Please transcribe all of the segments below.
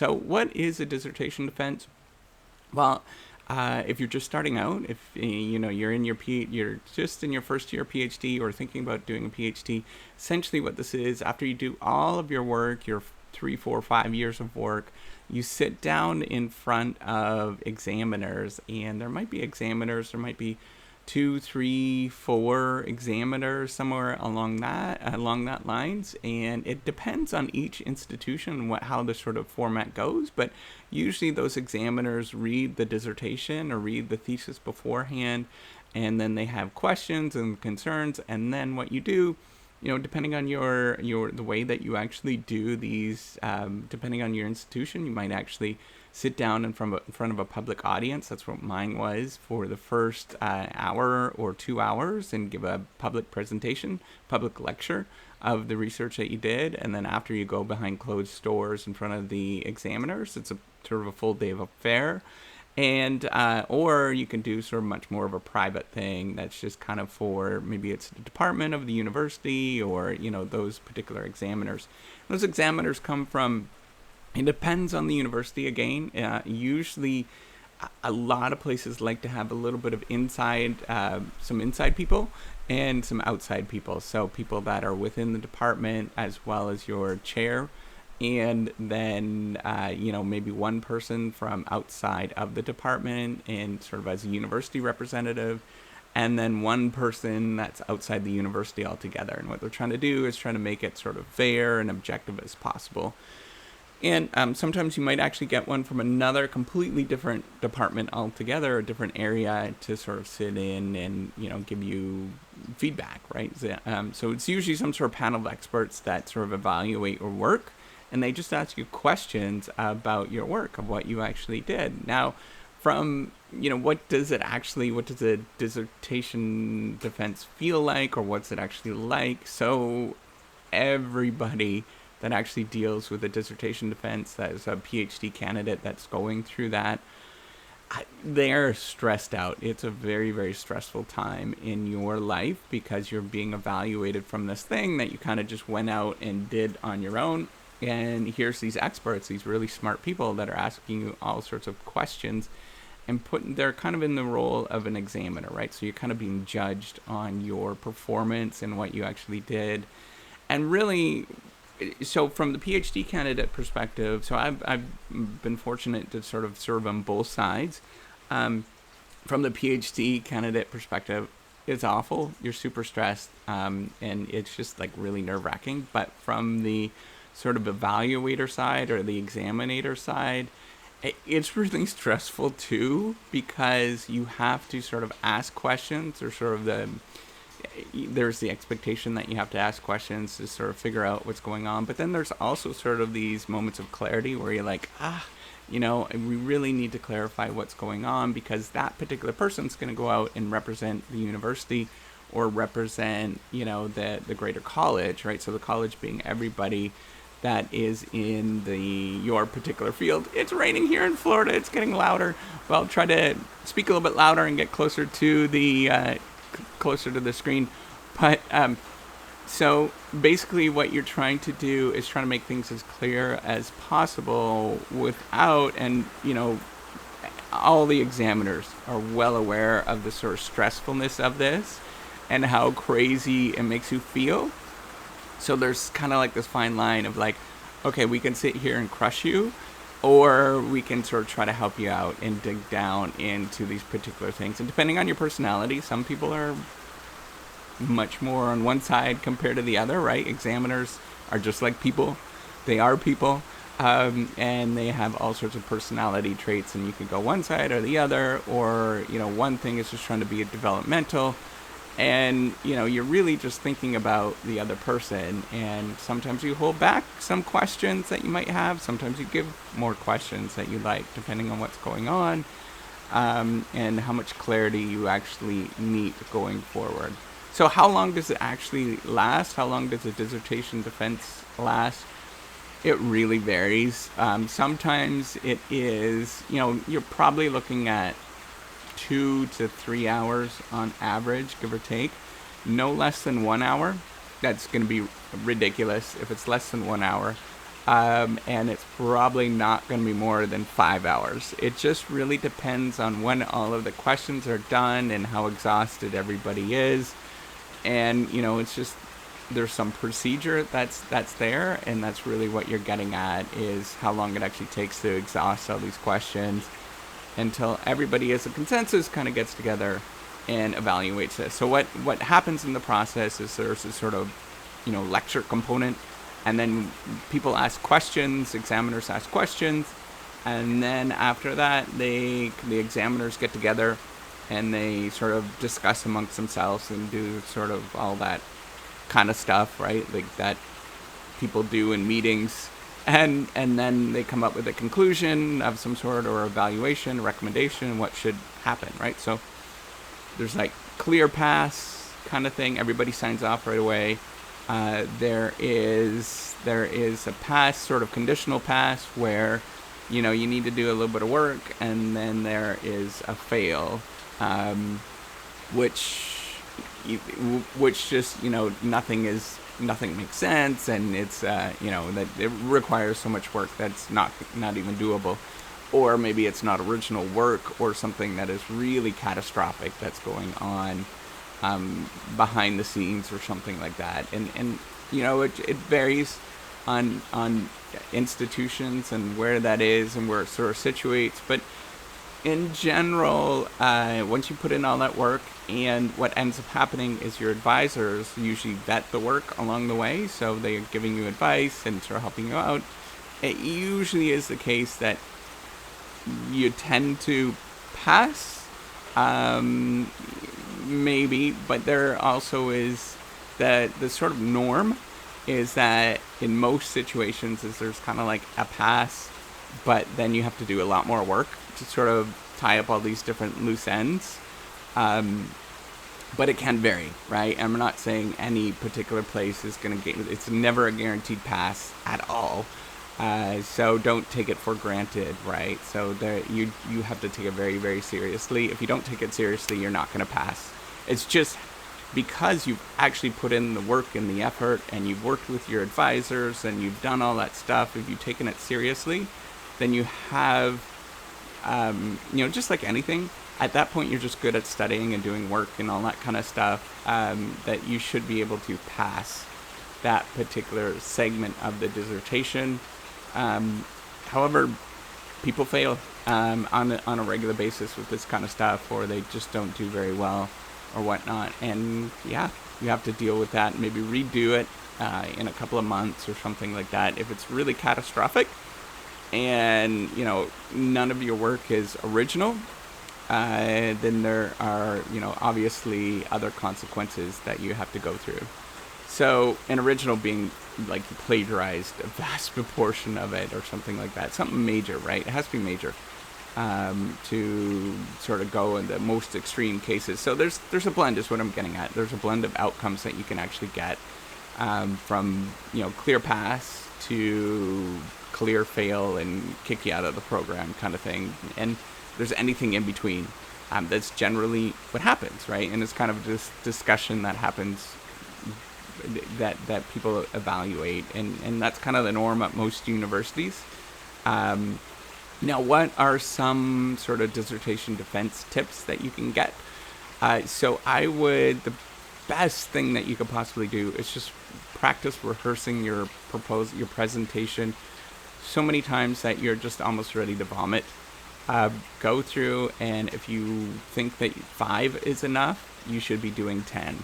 So what is a dissertation defense? Well, if you're just starting out, if you're in you're just in your first year PhD or thinking about doing a PhD, essentially what this is, after you do all of your work, your 3, 4, 5 years of work, you sit down in front of examiners, and there might be examiners, there might be 2, 3, 4 examiners somewhere along that lines, and it depends on each institution how the sort of format goes. But usually those examiners read the dissertation or read the thesis beforehand, and then they have questions and concerns, and then what you do, depending on your the way that you actually do these, depending on your institution, you might actually sit down in front of a public audience. That's what mine was for the first hour or 2 hours, and give a public presentation, public lecture of the research that you did. And then after, you go behind closed doors in front of the examiners. It's a sort of a full day of affair. And or you can do sort of much more of a private thing that's just kind of for, maybe it's the department of the university, or those particular examiners. Those examiners come from, it depends on the university again. Usually a lot of places like to have a little bit of some inside people and some outside people. So people that are within the department as well as your chair, and then maybe one person from outside of the department and sort of as a university representative, and then one person that's outside the university altogether. And what they're trying to do is trying to make it sort of fair and objective as possible. And sometimes you might actually get one from another completely different department altogether, a different area, to sort of sit in and give you feedback, right? So it's usually some sort of panel of experts that sort of evaluate your work, and they just ask you questions about your work, of what you actually did. Now, from what does a dissertation defense feel like, or what's it actually like? So everybody that actually deals with a dissertation defense, that is a PhD candidate that's going through that, they're stressed out. It's a very, very stressful time in your life, because you're being evaluated from this thing that you kind of just went out and did on your own. And here's these experts, these really smart people that are asking you all sorts of questions, and they're kind of in the role of an examiner, right? So you're kind of being judged on your performance and what you actually did. And really, so from the PhD candidate perspective, so I've been fortunate to sort of serve on both sides. From the PhD candidate perspective, it's awful. You're super stressed, and it's just like really nerve-wracking. But from the sort of evaluator side or the examiner side, it's really stressful too, because you have to sort of ask questions, or sort of there's the expectation that you have to ask questions to sort of figure out what's going on. But then there's also sort of these moments of clarity where you're like, we really need to clarify what's going on, because that particular person's going to go out and represent the university, or represent, the greater college, right? So the college being everybody that is in your particular field. It's raining here in Florida. It's getting louder. Well, try to speak a little bit louder and get closer to the screen. But so basically what you're trying to do is trying to make things as clear as possible without, and all the examiners are well aware of the sort of stressfulness of this and how crazy it makes you feel. So there's kind of like this fine line of like, okay, we can sit here and crush you, or we can sort of try to help you out and dig down into these particular things. And depending on your personality, some people are much more on one side compared to the other, right? Examiners are just like people. They are people, and they have all sorts of personality traits, and you can go one side or the other, or, one thing is just trying to be a developmental, and you're really just thinking about the other person. And sometimes you hold back some questions that you might have, sometimes you give more questions that you like, depending on what's going on, and how much clarity you actually need going forward. So how long does it actually last? How long does a dissertation defense last? It really varies. Sometimes it is, you're probably looking at 2 to 3 hours on average, give or take. No less than 1 hour. That's going to be ridiculous if it's less than 1 hour. and it's probably not going to be more than 5 hours. It just really depends on when all of the questions are done and how exhausted everybody is. And, it's just, there's some procedure that's there, and that's really what you're getting at, is how long it actually takes to exhaust all these questions until everybody as a consensus kind of gets together and evaluates this. So what happens in the process is there's this sort of, lecture component, and then people ask questions, examiners ask questions, and then after that, the examiners get together and they sort of discuss amongst themselves and do sort of all that kind of stuff, right? Like that people do in meetings, and then they come up with a conclusion of some sort, or evaluation, recommendation, what should happen, right? So there's like clear pass kind of thing. Everybody signs off right away. There is a pass, sort of conditional pass, where you need to do a little bit of work, and then there is a fail, which just nothing makes sense, and it's that it requires so much work that's not even doable, or maybe it's not original work, or something that is really catastrophic that's going on behind the scenes, or something like that. And it varies on institutions and where that is and where it sort of situates. But in general, once you put in all that work, and what ends up happening is your advisors usually vet the work along the way, so they're giving you advice and sort of helping you out. It usually is the case that you tend to pass, maybe, but there also is that the sort of norm is that in most situations is there's kind of like a pass, but then you have to do a lot more work to sort of tie up all these different loose ends. But it can vary, right? I'm not saying any particular place is going to get, it's never a guaranteed pass at all. So don't take it for granted, right? So you have to take it very, very seriously. If you don't take it seriously, you're not going to pass. It's just because you've actually put in the work and the effort, and you've worked with your advisors, and you've done all that stuff. If you've taken it seriously, then you have, just like anything, at that point you're just good at studying and doing work and all that kind of stuff, that you should be able to pass that particular segment of the dissertation. However, people fail on a regular basis with this kind of stuff, or they just don't do very well or whatnot. And yeah, you have to deal with that, maybe redo it in a couple of months or something like that. If it's really catastrophic and none of your work is original, then there are obviously other consequences that you have to go through. So an original being like you plagiarized a vast proportion of it or something like that, something major, right? It has to be major to sort of go in the most extreme cases. So there's a blend, is what I'm getting at. There's a blend of outcomes that you can actually get from clear pass to clear fail and kick you out of the program kind of thing. And there's anything in between. That's generally what happens, right? And it's kind of this discussion that happens that people evaluate, and that's kind of the norm at most universities. Now, what are some sort of dissertation defense tips that you can get? So the best thing that you could possibly do is just practice rehearsing your presentation so many times that you're just almost ready to vomit. Go through, and if you think that 5 is enough, you should be doing 10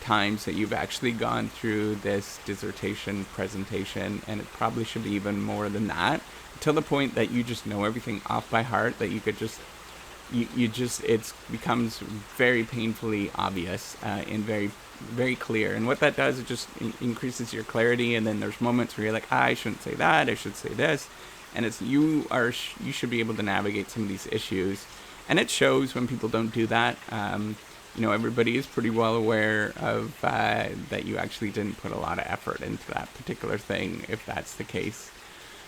times that you've actually gone through this dissertation presentation, and it probably should be even more than that, till the point that you just know everything off by heart, that you could just it becomes very painfully obvious and very, very clear. And what that does, it just increases your clarity, and then there's moments where you're like, I shouldn't say that, I should say this. And it's you should be able to navigate some of these issues, and it shows when people don't do that. Everybody is pretty well aware of that you actually didn't put a lot of effort into that particular thing, if that's the case.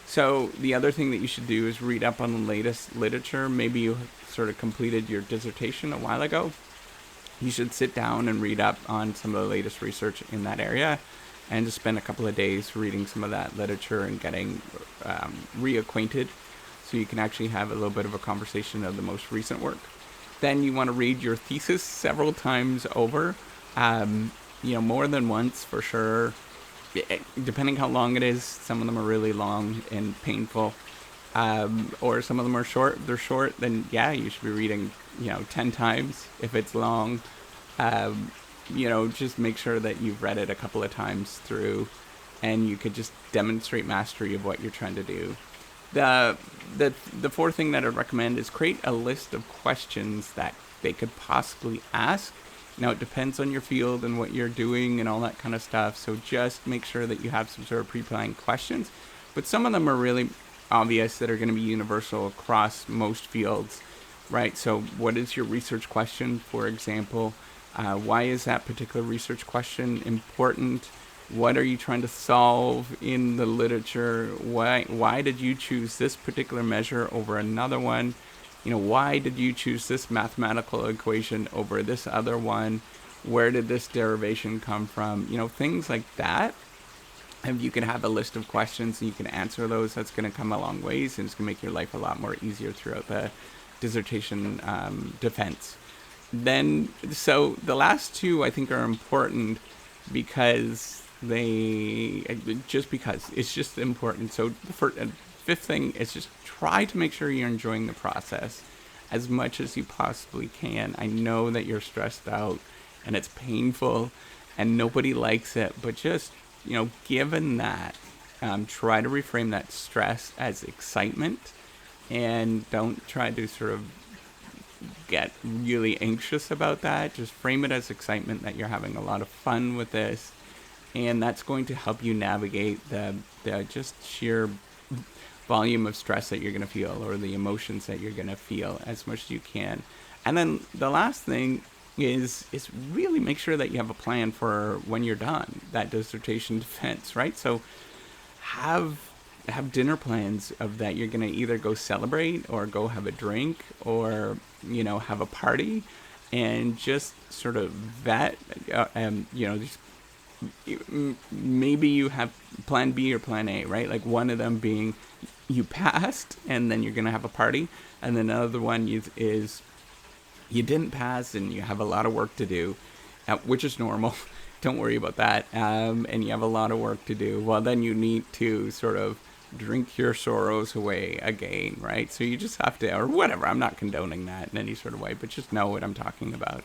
So the other thing that you should do is read up on the latest literature. Maybe you sort of completed your dissertation a while ago. You should sit down and read up on some of the latest research in that area. and just spend a couple of days reading some of that literature and getting reacquainted, so you can actually have a little bit of a conversation of the most recent work. Then you want to read your thesis several times over, more than once for sure. Depending how long it is, some of them are really long and painful, or some of them are short. If they're short, then yeah, you should be reading 10 times. If it's long, just make sure that you've read it a couple of times through, and you could just demonstrate mastery of what you're trying to do. The fourth thing that I'd recommend is create a list of questions that they could possibly ask. Now, it depends on your field and what you're doing and all that kind of stuff, so just make sure that you have some sort of pre-planned questions. But some of them are really obvious that are going to be universal across most fields, right? So what is your research question, for example? Why is that particular research question important? What are you trying to solve in the literature? Why did you choose this particular measure over another one? Why did you choose this mathematical equation over this other one? Where did this derivation come from? Things like that. And you can have a list of questions and you can answer those. That's going to come a long ways, and it's going to make your life a lot more easier throughout the dissertation defense. So the last two I think are important because it's just important. So the fifth thing is just try to make sure you're enjoying the process as much as you possibly can. I know that you're stressed out and it's painful and nobody likes it, but just, given that, try to reframe that stress as excitement, and don't try to sort of get really anxious about that. Just frame it as excitement, that you're having a lot of fun with this, and that's going to help you navigate the just sheer volume of stress that you're going to feel, or the emotions that you're going to feel, as much as you can. And then the last thing is really make sure that you have a plan for when you're done that dissertation defense, right? So have dinner plans of that you're going to either go celebrate or go have a drink or have a party, and just sort of vet just maybe you have plan B or plan A, right? Like one of them being you passed and then you're going to have a party, and then another one is you didn't pass and you have a lot of work to do, which is normal. Don't worry about that. And you have a lot of work to do. Well, then you need to sort of drink your sorrows away again, right? So you just have to, or whatever. I'm not condoning that in any sort of way, but just know what I'm talking about.